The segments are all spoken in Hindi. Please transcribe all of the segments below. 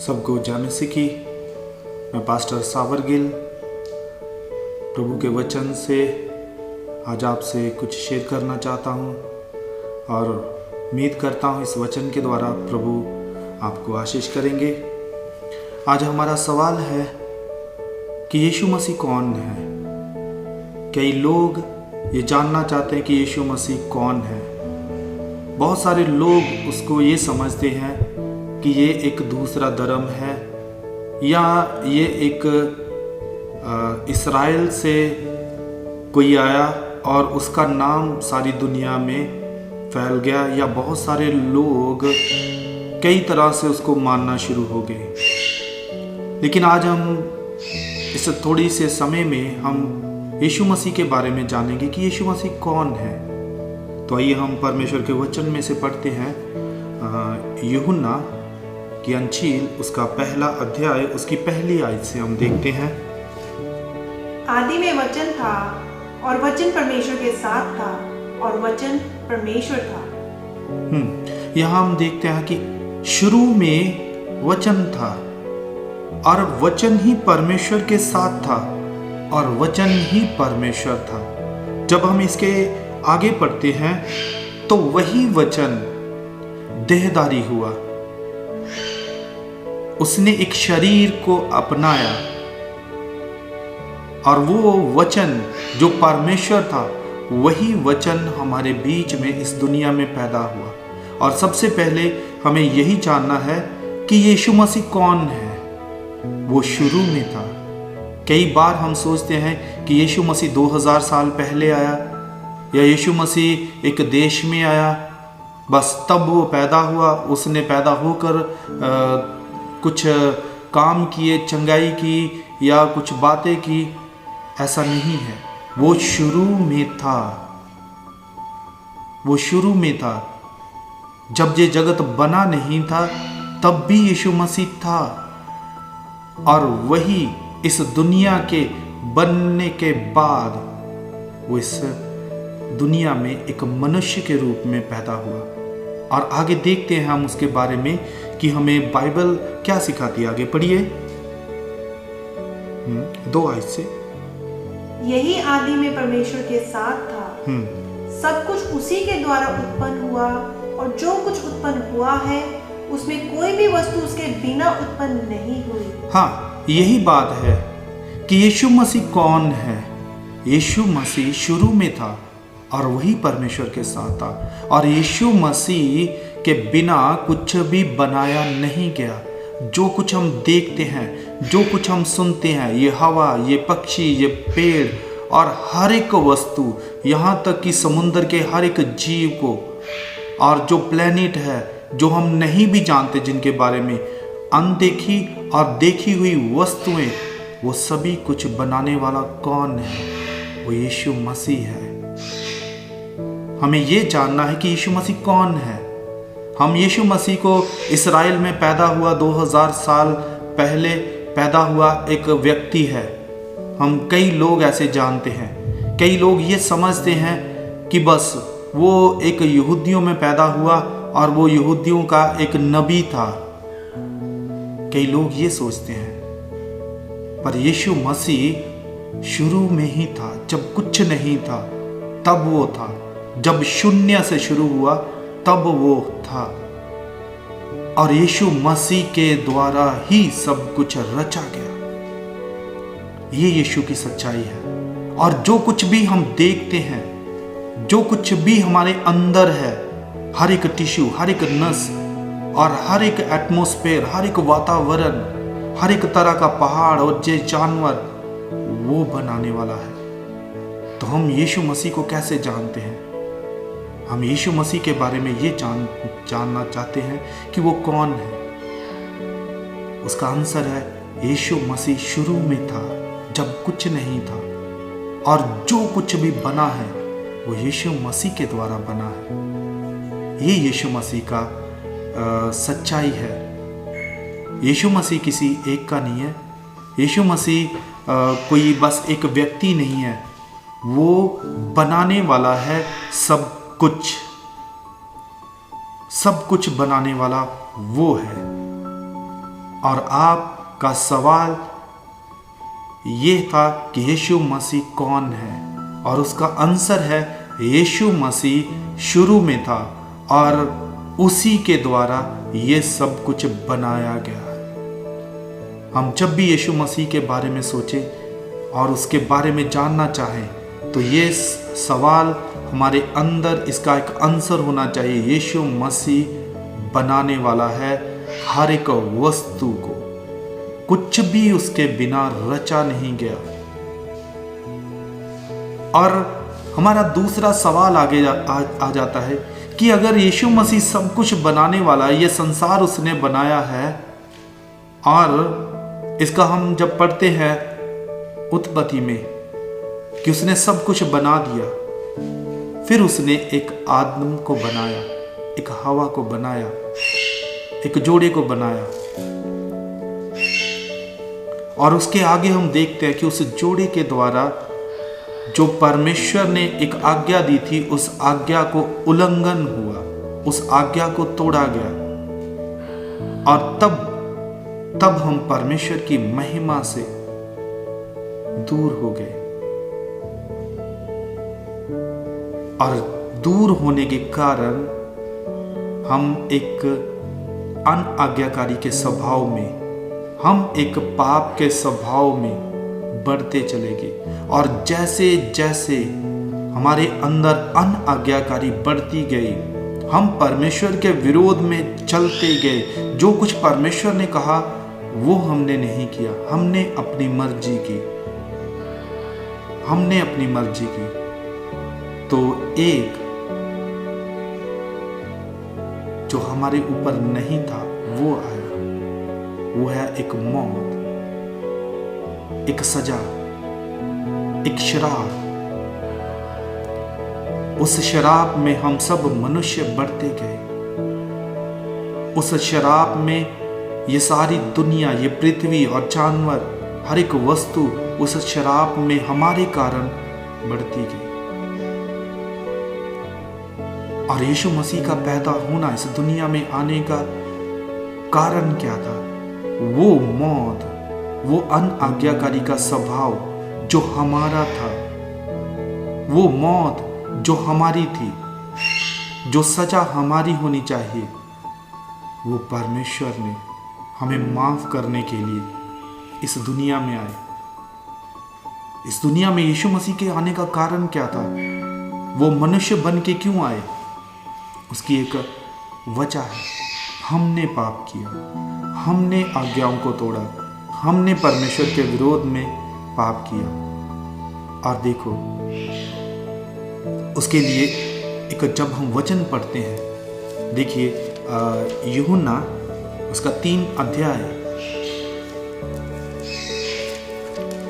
सबको जय मसीह की। मैं पास्टर सावर गिल प्रभु के वचन से आज आपसे कुछ शेयर करना चाहता हूँ और उम्मीद करता हूँ इस वचन के द्वारा प्रभु आपको आशीष करेंगे। आज हमारा सवाल है कि यीशु मसीह कौन है। कई लोग ये जानना चाहते हैं कि यीशु मसीह कौन है। बहुत सारे लोग उसको ये समझते हैं कि ये एक दूसरा धर्म है या ये एक इस्राएल से कोई आया और उसका नाम सारी दुनिया में फैल गया, या बहुत सारे लोग कई तरह से उसको मानना शुरू हो गए। लेकिन आज हम इस थोड़ी से समय में हम यीशु मसीह के बारे में जानेंगे कि यीशु मसीह कौन है। तो आइए हम परमेश्वर के वचन में से पढ़ते हैं यूहन्ना की अंजील उसका पहला अध्याय उसकी पहली आयत से हम देखते हैं। आदि में वचन था और वचन परमेश्वर के साथ था और वचन परमेश्वर था। यहाँ हम देखते हैं कि शुरू में वचन था और वचन ही परमेश्वर के साथ था और वचन ही परमेश्वर था। जब हम इसके आगे पढ़ते हैं तो वही वचन देहधारी हुआ, उसने एक शरीर को अपनाया और वो वचन जो परमेश्वर था वही वचन हमारे बीच में इस दुनिया में पैदा हुआ। और सबसे पहले हमें यही जानना है कि यीशु मसीह कौन है। वो शुरू में था। कई बार हम सोचते हैं कि यीशु मसीह 2000 साल पहले आया या यीशु मसीह एक देश में आया, बस तब वो पैदा हुआ, उसने पैदा होकर कुछ काम किए, चंगाई की या कुछ बातें की। ऐसा नहीं है। वो शुरू में था। वो शुरू में था। जब ये जगत बना नहीं था तब भी यीशु मसीह था और वही इस दुनिया के बनने के बाद वो इस दुनिया में एक मनुष्य के रूप में पैदा हुआ। और आगे देखते हैं हम उसके बारे में कि हमें बाइबल क्या सिखाती है। आगे पढ़िए 2 आयत से। यही आदि में परमेश्वर के साथ था। सब कुछ उसी के द्वारा उत्पन्न हुआ और जो कुछ उत्पन्न हुआ है उसमें कोई भी वस्तु उसके बिना उत्पन्न नहीं हुई। हाँ, यही बात है कि यीशु मसीह कौन है। यीशु मसीह शुरू में था और वही परमेश्वर के साथ था और यीशु मसीह के बिना कुछ भी बनाया नहीं गया। जो कुछ हम देखते हैं, जो कुछ हम सुनते हैं, ये हवा, ये पक्षी, ये पेड़ और हर एक वस्तु, यहाँ तक कि समुद्र के हर एक जीव को और जो प्लेनेट है जो हम नहीं भी जानते, जिनके बारे में अनदेखी और देखी हुई वस्तुएं, वो सभी कुछ बनाने वाला कौन है? वो यीशु मसीह है। हमें ये जानना है कि यीशु मसीह कौन है। हम यीशु मसीह को इस्राएल में पैदा हुआ 2000 साल पहले पैदा हुआ एक व्यक्ति है। हम कई लोग ऐसे जानते हैं। कई लोग ये समझते हैं कि बस वो एक यहूदियों में पैदा हुआ और वो यहूदियों का एक नबी था। कई लोग ये सोचते हैं, पर यीशु मसीह शुरू में ही था। जब कुछ नहीं था तब वो था। जब शून्य से शुरू हुआ तब वो था और यीशु मसीह के द्वारा ही सब कुछ रचा गया। ये यीशु की सच्चाई है। और जो कुछ भी हम देखते हैं, जो कुछ भी हमारे अंदर है, हर एक टिश्यू, हर एक नस और हर एक एटमॉस्फेयर, हर एक वातावरण, हर एक तरह का पहाड़ और जे जानवर, वो बनाने वाला है। तो हम यीशु मसीह को कैसे जानते हैं? हम यीशु मसीह के बारे में ये जानना चाहते हैं कि वो कौन है। उसका आंसर है यीशु मसीह शुरू में था, जब कुछ नहीं था, और जो कुछ भी बना है वो यीशु मसीह के द्वारा बना है। ये यीशु मसीह का सच्चाई है। यीशु मसीह किसी एक का नहीं है। यीशु मसीह कोई बस एक व्यक्ति नहीं है। वो बनाने वाला है सब कुछ बनाने वाला वो है। और आपका सवाल ये था कि यीशु मसीह कौन है, और उसका आंसर है यीशु मसीह शुरू में था और उसी के द्वारा ये सब कुछ बनाया गया। हम जब भी यीशु मसीह के बारे में सोचें और उसके बारे में जानना चाहें तो ये सवाल हमारे अंदर इसका एक आंसर होना चाहिए। यीशु मसीह बनाने वाला है हर एक वस्तु को, कुछ भी उसके बिना रचा नहीं गया। और हमारा दूसरा सवाल आगे आ जाता है कि अगर यीशु मसीह सब कुछ बनाने वाला है, ये संसार उसने बनाया है, और इसका हम जब पढ़ते हैं उत्पत्ति में कि उसने सब कुछ बना दिया, फिर उसने एक आदम को बनाया, एक हवा को बनाया, एक जोड़े को बनाया, और उसके आगे हम देखते हैं कि उस जोड़े के द्वारा जो परमेश्वर ने एक आज्ञा दी थी, उस आज्ञा को उल्लंघन हुआ, उस आज्ञा को तोड़ा गया, और तब हम परमेश्वर की महिमा से दूर हो गए। और दूर होने के कारण हम एक अनाज्ञाकारी के स्वभाव में, हम एक पाप के स्वभाव में बढ़ते चले गए। और जैसे जैसे हमारे अंदर अनाज्ञाकारी बढ़ती गई, हम परमेश्वर के विरोध में चलते गए। जो कुछ परमेश्वर ने कहा वो हमने नहीं किया, हमने अपनी मर्जी की, हमने अपनी मर्जी की। तो एक जो हमारे ऊपर नहीं था वो आया, वो है एक मौत, एक सजा, एक शराब। उस शराब में हम सब मनुष्य बढ़ते गए। उस शराब में ये सारी दुनिया, ये पृथ्वी और जानवर, हर एक वस्तु उस शराब में हमारे कारण बढ़ती गई। और यीशु मसीह का पैदा होना, इस दुनिया में आने का कारण क्या था? वो मौत, वो अनाज्ञाकारी का स्वभाव जो हमारा था, वो मौत जो हमारी थी, जो सजा हमारी होनी चाहिए, वो परमेश्वर ने हमें माफ करने के लिए इस दुनिया में आए। इस दुनिया में यीशु मसीह के आने का कारण क्या था? वो मनुष्य बन के क्यों आए? उसकी एक वजह है, हमने पाप किया, हमने आज्ञाओं को तोड़ा, हमने परमेश्वर के विरोध में पाप किया। और देखो, उसके लिए एक जब हम वचन पढ़ते हैं, देखिए यूहन्ना उसका 3 अध्याय,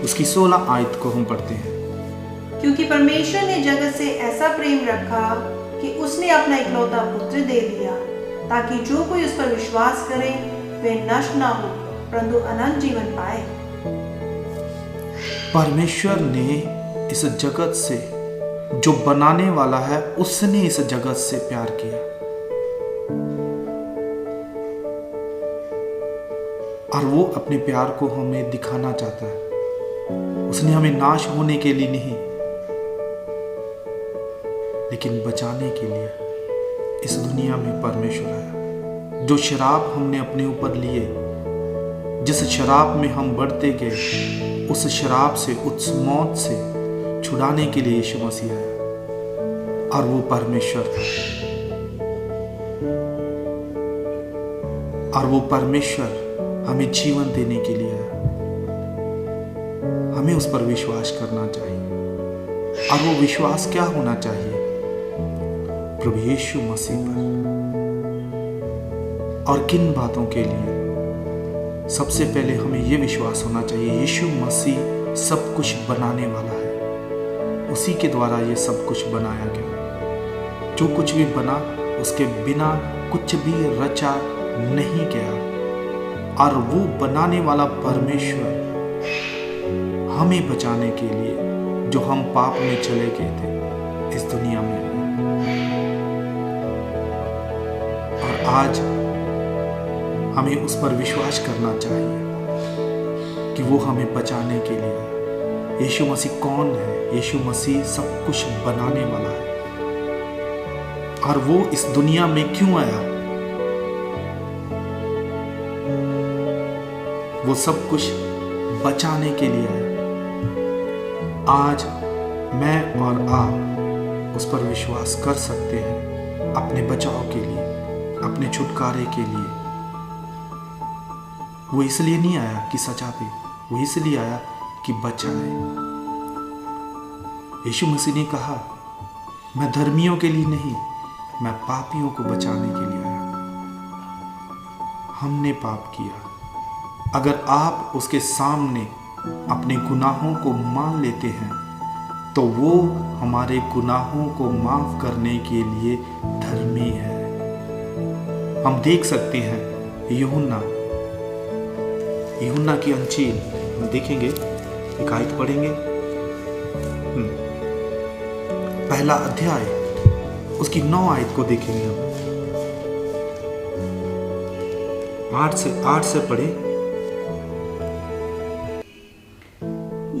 उसकी 16 आयत को हम पढ़ते हैं। क्योंकि परमेश्वर ने जगत से ऐसा प्रेम रखा कि उसने अपना इकलौता पुत्र दे दिया, ताकि जो कोई उस पर विश्वास करे वे नष्ट ना हो परंतु अनंत जीवन पाए। परमेश्वर ने इस जगत से, जो बनाने वाला है, उसने इस जगत से प्यार किया, और वो अपने प्यार को हमें दिखाना चाहता है। उसने हमें नाश होने के लिए नहीं, लेकिन बचाने के लिए इस दुनिया में परमेश्वर आया। जो शराब हमने अपने ऊपर लिए, जिस शराब में हम बढ़ते गए, उस शराब से, उस मौत से छुड़ाने के लिए यीशु मसीह आया, और वो परमेश्वर था। और वो परमेश्वर हमें जीवन देने के लिए आया। हमें उस पर विश्वास करना चाहिए। और वो विश्वास क्या होना चाहिए? प्रभु यीशु मसीह पर। और किन बातों के लिए? सबसे पहले हमें यह विश्वास होना चाहिए, यीशु मसीह सब कुछ बनाने वाला है, उसी के द्वारा ये सब कुछ बनाया गया। जो कुछ भी बना, उसके बिना कुछ भी रचा नहीं गया। और वो बनाने वाला परमेश्वर हमें बचाने के लिए, जो हम पाप में चले गए थे, इस दुनिया में। और आज हमें उस पर विश्वास करना चाहिए कि वो हमें बचाने के लिए आया। यीशु मसीह कौन है? यीशु मसीह सब कुछ बनाने वाला है। और वो इस दुनिया में क्यों आया? वो सब कुछ बचाने के लिए आया। आज मैं और आप उस पर विश्वास कर सकते हैं अपने बचाव के लिए, अपने छुटकारे के लिए। वो इसलिए नहीं आया कि सजा दे, वो इसलिए आया कि बचाए। यीशु मसीह ने कहा, मैं धर्मियों के लिए नहीं, मैं पापियों को बचाने के लिए आया। हमने पाप किया। अगर आप उसके सामने अपने गुनाहों को मान लेते हैं तो वो हमारे गुनाहों को माफ करने के लिए धर्मी है। हम देख सकते हैं यूहन्ना की अंजील हम देखेंगे, एक आयत पढ़ेंगे, पहला अध्याय उसकी 9 आयत को देखेंगे हम। 8 से पढ़े।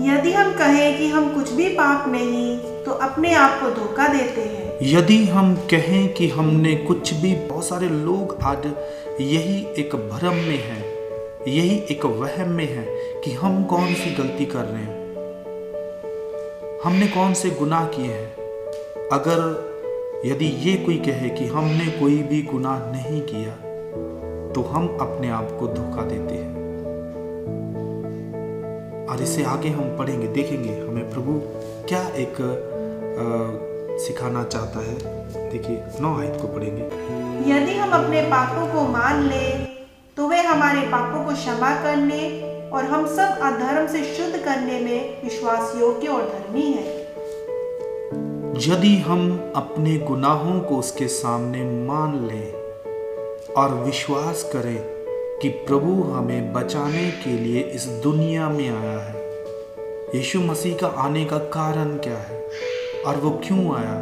यदि हम कहें कि हम कुछ भी पाप नहीं तो अपने आप को धोखा देते हैं। यदि हम कहें कि हमने कुछ भी, बहुत सारे लोग आज यही एक भ्रम में है, यही एक वहम में है कि हम कौन सी गलती कर रहे हैं, हमने कौन से गुनाह किए हैं। अगर यदि ये कोई कहे कि हमने कोई भी गुनाह नहीं किया तो हम अपने आप को धोखा देते हैं। और इससे आगे हम पढ़ेंगे, देखेंगे हमें प्रभु क्या एक सिखाना चाहता है। देखिए 9 आयत को पढ़ेंगे। यदि हम अपने पापों को मान लें तो वे हमारे पापों को क्षमा करने और हम सब अधर्म से शुद्ध करने में विश्वास योग्य और धर्मी है। यदि हम अपने गुनाहों को उसके सामने मान लें और विश्वास करें कि प्रभु हमें बचाने के लिए इस दुनिया में आया है। यीशु मसीह का आने का कारण क्या है और वो क्यों आया?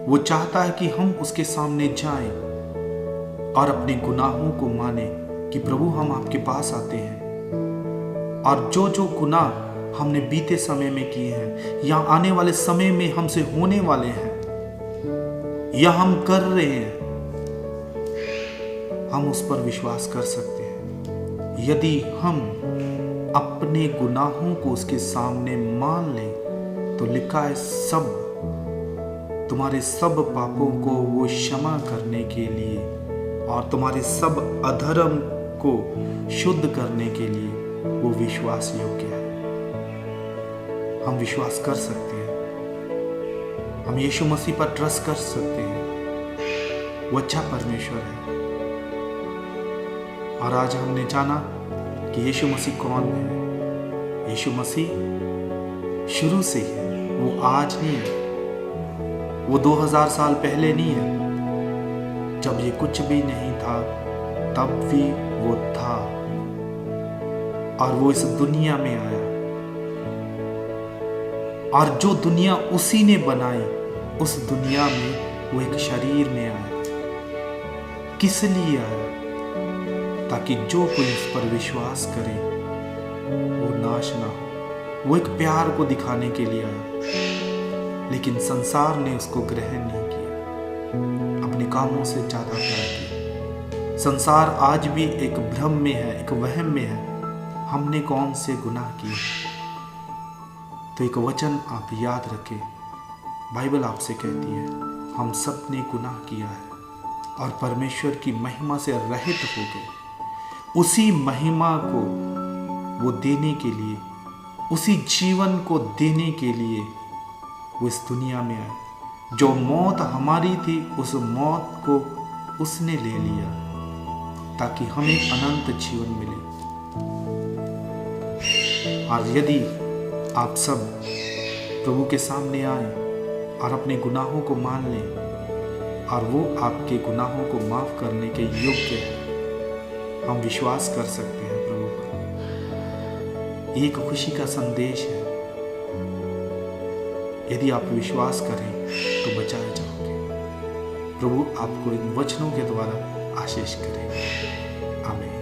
वो चाहता है कि हम उसके सामने जाएं और अपने गुनाहों को माने कि प्रभु हम आपके पास आते हैं, और जो जो गुनाह हमने बीते समय में किए हैं या आने वाले समय में हमसे होने वाले हैं या हम कर रहे हैं, हम उस पर विश्वास कर सकते हैं। यदि हम अपने गुनाहों को उसके सामने मान लें तो लिखा है, सब तुम्हारे सब पापों को वो क्षमा करने के लिए और तुम्हारे सब अधर्म को शुद्ध करने के लिए वो विश्वास योग्य है। हम विश्वास कर सकते हैं, हम यीशु मसीह पर ट्रस्ट कर सकते हैं। वो अच्छा परमेश्वर है। और आज हमने जाना कि यीशु मसीह कौन है। यीशु मसीह शुरू से ही है, वो आज नहीं है, वो 2000 साल पहले नहीं है। जब ये कुछ भी नहीं था तब भी वो था और वो इस दुनिया में आया, और जो दुनिया उसी ने बनाई उस दुनिया में वो एक शरीर में आया। किस लिए आया? ताकि जो कोई इस पर विश्वास करे वो नाश ना हो। वो एक प्यार को दिखाने के लिए आया, लेकिन संसार ने उसको ग्रहण नहीं किया, अपने कामों से ज्यादा प्यार किया। संसार आज भी एक भ्रम में है, एक वहम में है, हमने कौन से गुनाह किए। तो एक वचन आप याद रखें, बाइबल आपसे कहती है हम सब ने गुनाह किया है और परमेश्वर की महिमा से रहित हो गए। उसी महिमा को वो देने के लिए, उसी जीवन को देने के लिए वो इस दुनिया में आए। जो मौत हमारी थी उस मौत को उसने ले लिया ताकि हमें अनंत जीवन मिले। और यदि आप सब प्रभु के सामने आए और अपने गुनाहों को मान लें और वो आपके गुनाहों को माफ करने के योग्य है, हम विश्वास कर सकते हैं प्रभु पर। एक खुशी का संदेश है, यदि आप विश्वास करें तो बचाए जाओगे। प्रभु आपको इन वचनों के द्वारा आशीष करे। आमीन।